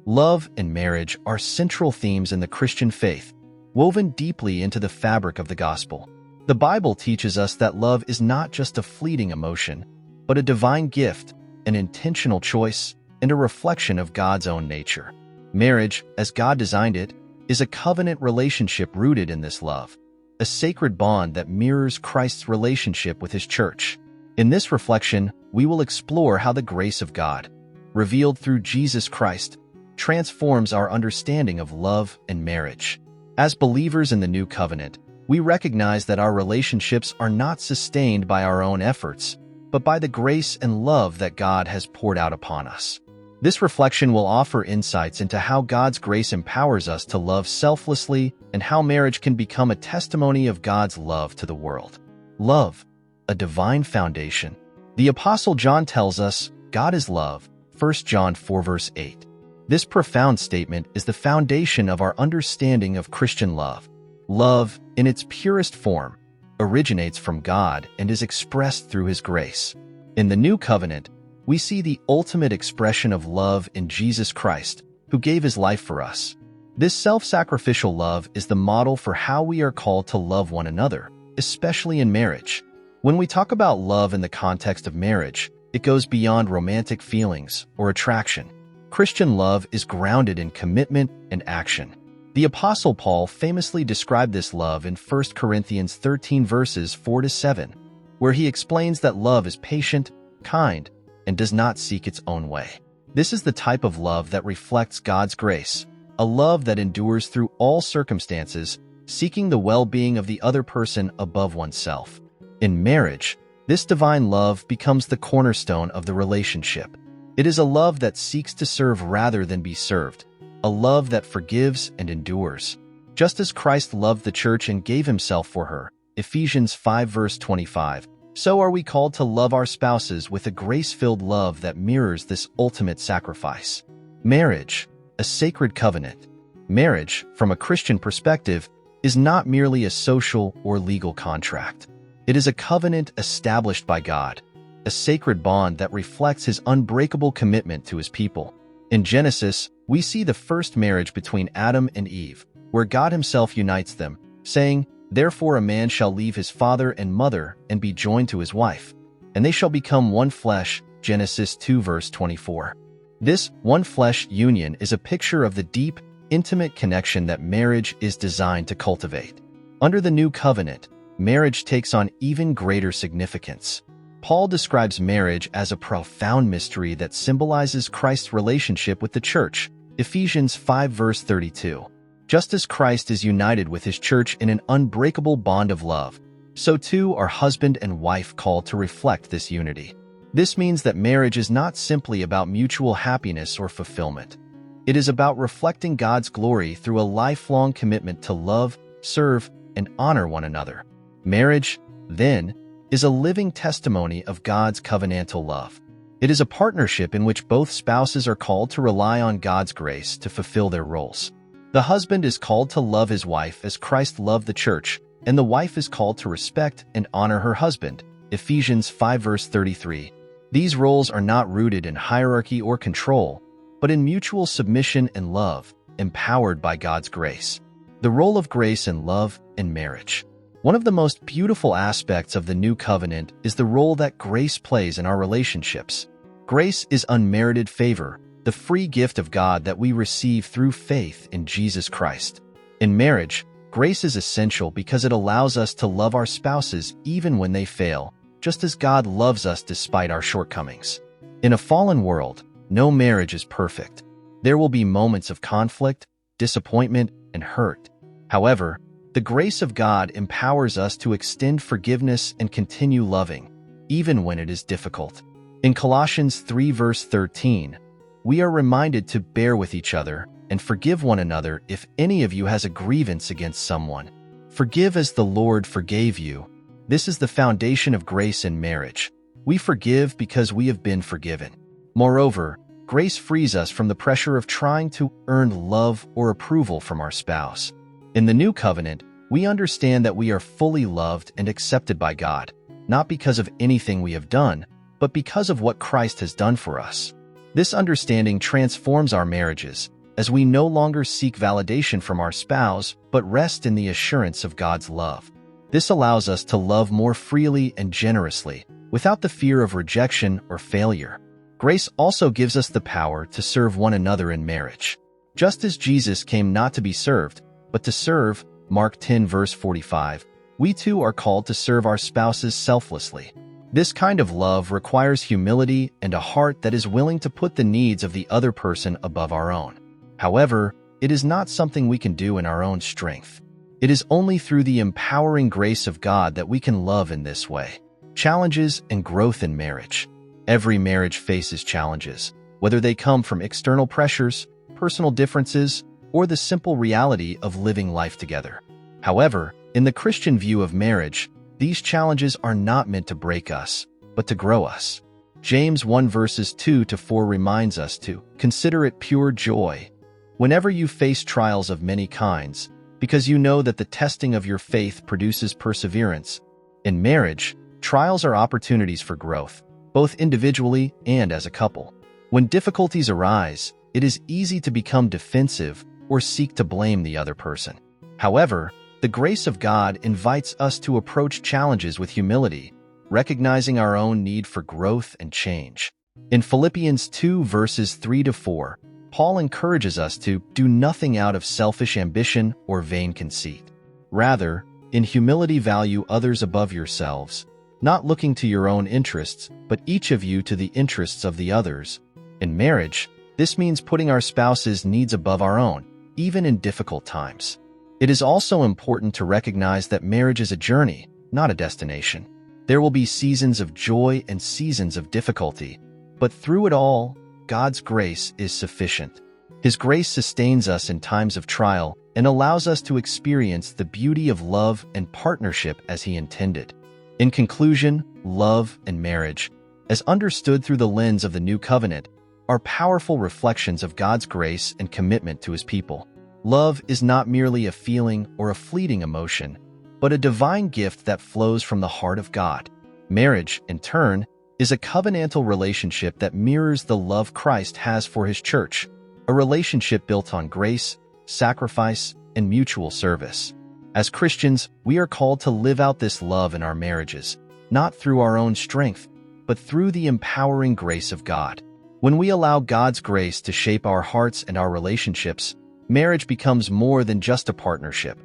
Love and marriage are central themes in the Christian faith, woven deeply into the fabric of the gospel. The Bible teaches us that love is not just a fleeting emotion, but a divine gift, an intentional choice, and a reflection of God's own nature. Marriage, as God designed it, is a covenant relationship rooted in this love, a sacred bond that mirrors Christ's relationship with His church. In this reflection, we will explore how the grace of God, revealed through Jesus Christ, transforms our understanding of love and marriage. As believers in the New Covenant, we recognize that our relationships are not sustained by our own efforts, but by the grace and love that God has poured out upon us. This reflection will offer insights into how God's grace empowers us to love selflessly and how marriage can become a testimony of God's love to the world. Love, a divine foundation. The Apostle John tells us, God is love, 1 John 4 verse 8. This profound statement is the foundation of our understanding of Christian love. Love, in its purest form, originates from God and is expressed through His grace. In the New Covenant, we see the ultimate expression of love in Jesus Christ, who gave His life for us. This self-sacrificial love is the model for how we are called to love one another, especially in marriage. When we talk about love in the context of marriage, it goes beyond romantic feelings or attraction. Christian love is grounded in commitment and action. The Apostle Paul famously described this love in 1 Corinthians 13 verses 4-7, where he explains that love is patient, kind, and does not seek its own way. This is the type of love that reflects God's grace, a love that endures through all circumstances, seeking the well-being of the other person above oneself. In marriage, this divine love becomes the cornerstone of the relationship. It is a love that seeks to serve rather than be served, a love that forgives and endures. Just as Christ loved the church and gave Himself for her, Ephesians 5 verse 25, so are we called to love our spouses with a grace-filled love that mirrors this ultimate sacrifice. Marriage, a sacred covenant. Marriage, from a Christian perspective, is not merely a social or legal contract. It is a covenant established by God, a sacred bond that reflects His unbreakable commitment to His people. In Genesis, we see the first marriage between Adam and Eve, where God Himself unites them, saying, "Therefore a man shall leave his father and mother and be joined to his wife, and they shall become one flesh," Genesis 2 verse 24. This one-flesh union is a picture of the deep, intimate connection that marriage is designed to cultivate. Under the New Covenant, marriage takes on even greater significance. Paul describes marriage as a profound mystery that symbolizes Christ's relationship with the church, Ephesians 5 verse 32. Just as Christ is united with His church in an unbreakable bond of love, so too are husband and wife called to reflect this unity. This means that marriage is not simply about mutual happiness or fulfillment. It is about reflecting God's glory through a lifelong commitment to love, serve, and honor one another. Marriage, then, is a living testimony of God's covenantal love. It is a partnership in which both spouses are called to rely on God's grace to fulfill their roles. The husband is called to love his wife as Christ loved the church, and the wife is called to respect and honor her husband, Ephesians 5 verse 33. These roles are not rooted in hierarchy or control, but in mutual submission and love, empowered by God's grace. The role of grace and love in marriage. One of the most beautiful aspects of the New Covenant is the role that grace plays in our relationships. Grace is unmerited favor, the free gift of God that we receive through faith in Jesus Christ. In marriage, grace is essential because it allows us to love our spouses even when they fail, just as God loves us despite our shortcomings. In a fallen world, no marriage is perfect. There will be moments of conflict, disappointment, and hurt. However, the grace of God empowers us to extend forgiveness and continue loving, even when it is difficult. In Colossians 3 verse 13, we are reminded to bear with each other and forgive one another if any of you has a grievance against someone. Forgive as the Lord forgave you. This is the foundation of grace in marriage. We forgive because we have been forgiven. Moreover, grace frees us from the pressure of trying to earn love or approval from our spouse. In the New Covenant, we understand that we are fully loved and accepted by God, not because of anything we have done, but because of what Christ has done for us. This understanding transforms our marriages, as we no longer seek validation from our spouse, but rest in the assurance of God's love. This allows us to love more freely and generously, without the fear of rejection or failure. Grace also gives us the power to serve one another in marriage. Just as Jesus came not to be served, but to serve, Mark 10 verse 45, we too are called to serve our spouses selflessly. This kind of love requires humility and a heart that is willing to put the needs of the other person above our own. However, it is not something we can do in our own strength. It is only through the empowering grace of God that we can love in this way. Challenges and growth in marriage. Every marriage faces challenges, whether they come from external pressures, personal differences, or the simple reality of living life together. However, in the Christian view of marriage, these challenges are not meant to break us, but to grow us. James 1 verses 2 to 4 reminds us to consider it pure joy whenever you face trials of many kinds, because you know that the testing of your faith produces perseverance. In marriage, trials are opportunities for growth, both individually and as a couple. When difficulties arise, it is easy to become defensive or seek to blame the other person. However, the grace of God invites us to approach challenges with humility, recognizing our own need for growth and change. In Philippians 2 verses 3 to 4, Paul encourages us to do nothing out of selfish ambition or vain conceit. Rather, in humility value others above yourselves, not looking to your own interests, but each of you to the interests of the others. In marriage, this means putting our spouse's needs above our own, even in difficult times. It is also important to recognize that marriage is a journey, not a destination. There will be seasons of joy and seasons of difficulty, but through it all, God's grace is sufficient. His grace sustains us in times of trial and allows us to experience the beauty of love and partnership as He intended. In conclusion, love and marriage, as understood through the lens of the New Covenant, are powerful reflections of God's grace and commitment to His people. Love is not merely a feeling or a fleeting emotion, but a divine gift that flows from the heart of God. Marriage, in turn, is a covenantal relationship that mirrors the love Christ has for His church, a relationship built on grace, sacrifice, and mutual service. As Christians, we are called to live out this love in our marriages, not through our own strength, but through the empowering grace of God. When we allow God's grace to shape our hearts and our relationships, marriage becomes more than just a partnership.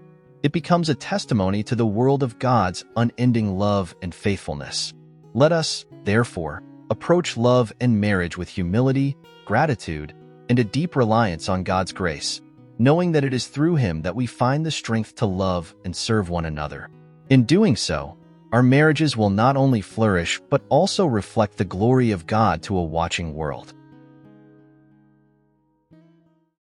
It becomes a testimony to the world of God's unending love and faithfulness. Let us, therefore, approach love and marriage with humility, gratitude, and a deep reliance on God's grace, knowing that it is through Him that we find the strength to love and serve one another. In doing so, our marriages will not only flourish but also reflect the glory of God to a watching world.